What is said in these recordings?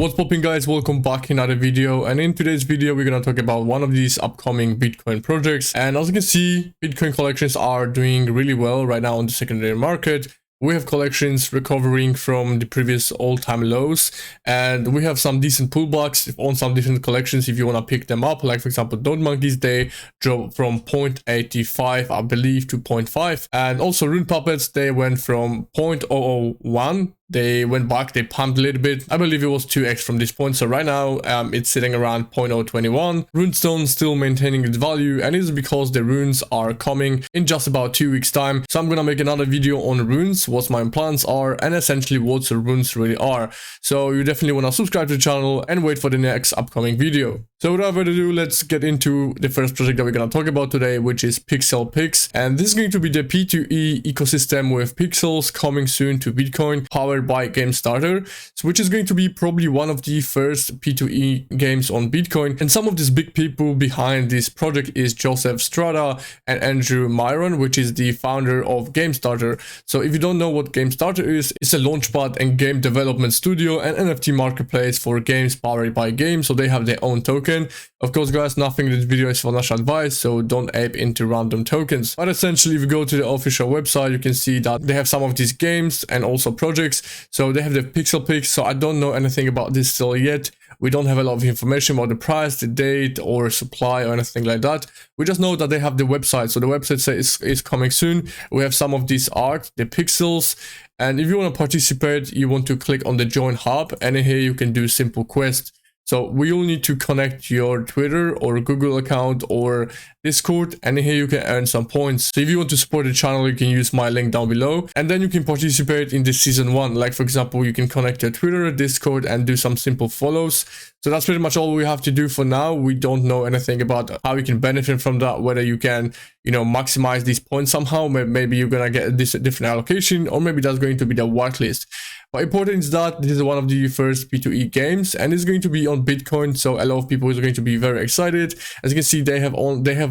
What's popping, guys? Welcome back in another video, and in today's video we're gonna talk about one of these upcoming Bitcoin projects. And as you can see, Bitcoin collections are doing really well right now on the secondary market. We have collections recovering from the previous all-time lows, and we have some decent pullbacks on some different collections if you want to pick them up. Like for example, Don't Monkeys, they dropped from 0.85 I believe to 0.5, and also Rune Puppets, they went from 0.001. They went back, they pumped a little bit. I believe it was 2x from this point. So right now, it's sitting around 0.021. Runestone still maintaining its value, and it's because the runes are coming in just about 2 weeks time. So I'm gonna make another video on runes, what my plans are, and essentially what the runes really are. So you definitely wanna subscribe to the channel and wait for the next upcoming video. So without further ado, let's get into the first project that we're gonna talk about today, which is PixelPix. And this is going to be the P2E ecosystem with pixels coming soon to Bitcoin, powered by GameStarter, which is going to be probably one of the first P2E games on Bitcoin. And some of these big people behind this project is Joseph Strada and Andrew Myron, which is the founder of GameStarter. So if you don't know what GameStarter is, it's a launchpad and game development studio and NFT marketplace for games powered by games. So they have their own token. Of course, guys, nothing in this video is financial advice, so don't ape into random tokens. But essentially, if you go to the official website, you can see that they have some of these games and also projects. So they have the PixelPix. So I don't know anything about this still yet. We don't have a lot of information about the price, the date, or supply, or anything like that. We just know that they have the website. So the website says it's coming soon. We have some of this art, the pixels. And if you want to participate, you want to click on the Join Hub, and in here you can do simple quests. So we will need to connect your Twitter or Google account or Discord, and here you can earn some points. So if you want to support the channel, you can use my link down below, and then you can participate in this season 1. Like for example, you can connect your Twitter, Discord, and do some simple follows. So that's pretty much all we have to do for now. We don't know anything about how you can benefit from that, whether you can, maximize these points somehow. Maybe you're gonna get this different allocation, or maybe that's going to be the whitelist. But important is that this is one of the first P2E games, and it's going to be on Bitcoin, so a lot of people are going to be very excited. As you can see, they have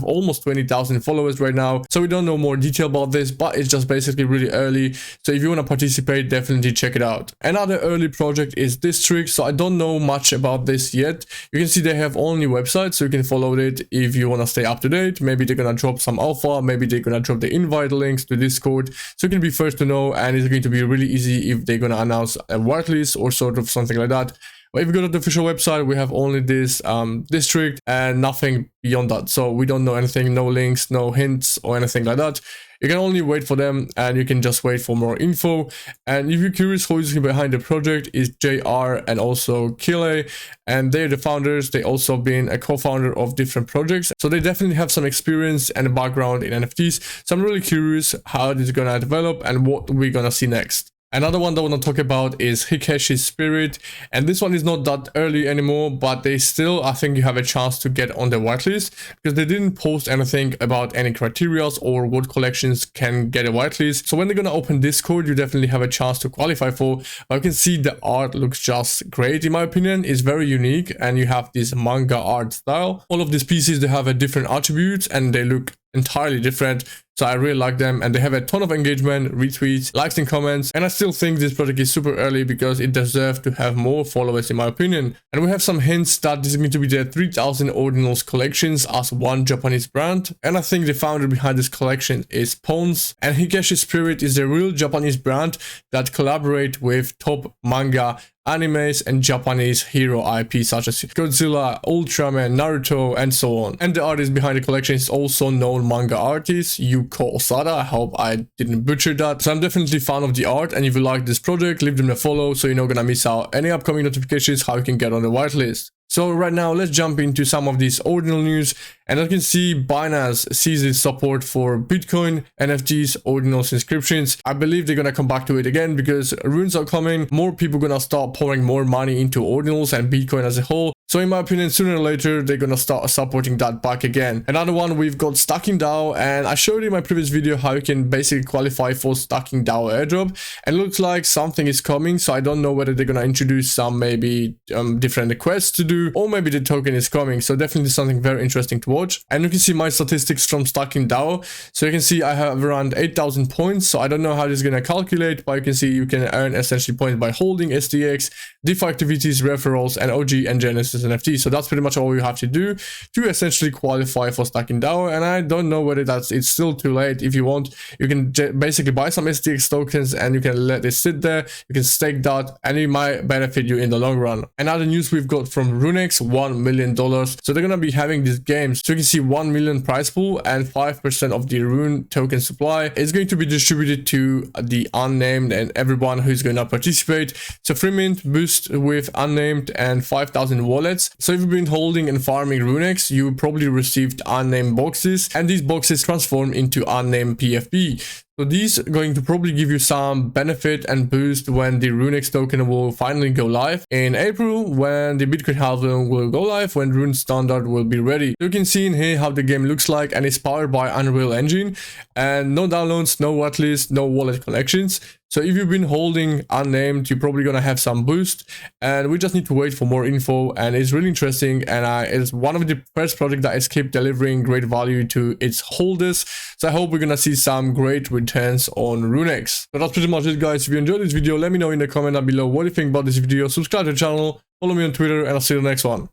almost 20,000 followers right now, so we don't know more detail about this, but it's just basically really early. So if you want to participate, definitely check it out. Another early project is District. So I don't know much about this yet. You can see they have only websites, so you can follow it if you want to stay up to date. Maybe they're gonna drop some alpha, maybe they're gonna drop the invite links to Discord, so you can be first to know. And it's going to be really easy if they're gonna announce a whitelist or sort of something like that. But if you go to the official website, we have only this district and nothing beyond that. So we don't know anything, no links, no hints or anything like that. You can only wait for them, and you can just wait for more info. And if you're curious who is behind the project, is JR and also Kile, and they're the founders. They also been a co-founder of different projects, so they definitely have some experience and a background in NFTs. So I'm really curious how this is gonna develop and what we're gonna see next. Another one that I want to talk about is Hikeshi's Spirit, and this one is not that early anymore, but they still, I think you have a chance to get on the whitelist, because they didn't post anything about any criterias or what collections can get a whitelist. So when they're gonna open Discord, you definitely have a chance to qualify for. But you can see the art looks just great in my opinion. It's very unique, and you have this manga art style. All of these pieces, they have a different attributes and they look entirely different. So I really like them, and they have a ton of engagement, retweets, likes and comments. And I still think this project is super early because it deserves to have more followers in my opinion. And we have some hints that this is going to be the 3000 Ordinals collections as one Japanese brand. And I think the founder behind this collection is Pons. And Hikeshi's Spirit is a real Japanese brand that collaborate with top manga, animes, and Japanese hero IP such as Godzilla, Ultraman, Naruto, and so on. And the artist behind the collection is also known manga artist Yuko Osada. I hope I didn't butcher that. So I'm definitely a fan of the art, and if you like this project, leave them a follow so you're not gonna miss out any upcoming notifications how you can get on the whitelist. So right now, let's jump into some of these ordinal news. And as you can see, Binance ceases support for Bitcoin, NFTs, ordinals inscriptions. I believe they're gonna come back to it again because runes are coming. More people gonna start pouring more money into ordinals and Bitcoin as a whole. So in my opinion, sooner or later, they're gonna start supporting that back again. Another one, we've got Stacking DAO, and I showed in my previous video how you can basically qualify for Stacking DAO airdrop, and it looks like something is coming. So I don't know whether they're gonna introduce some maybe different quests to do, or maybe the token is coming. So definitely something very interesting to watch. And you can see my statistics from Stacking DAO. So you can see I have around 8,000 points. So I don't know how this is gonna calculate, but you can see you can earn essentially points by holding STX, DeFi activities, referrals, and OG and Genesis NFT. So that's pretty much all you have to do to essentially qualify for Stacking DAO. And I don't know whether it's still too late. If you want, you can basically buy some STX tokens and you can let it sit there. You can stake that, and it might benefit you in the long run. Another news we've got from Runex, $1 million. So they're gonna be having these games. So you can see 1 million prize pool, and 5% of the Rune token supply is going to be distributed to the unnamed and everyone who's gonna participate. So free mint boost with unnamed and 5,000 wallets. So if you've been holding and farming Runex, you probably received unnamed boxes, and these boxes transform into unnamed PFP. So these are going to probably give you some benefit and boost when the Runex token will finally go live in April, when the Bitcoin halving will go live, when Rune Standard will be ready. You can see in here how the game looks like, and it's powered by Unreal Engine, and no downloads, no whitelist, no wallet connections. So if you've been holding unnamed, you're probably gonna have some boost, and we just need to wait for more info. And it's really interesting, and it's one of the first projects that is keep delivering great value to its holders. So I hope we're gonna see some great returns on Runex. So that's pretty much it, guys. If you enjoyed this video, let me know in the comment down below what you think about this video. Subscribe to the channel, follow me on Twitter, and I'll see you in the next one.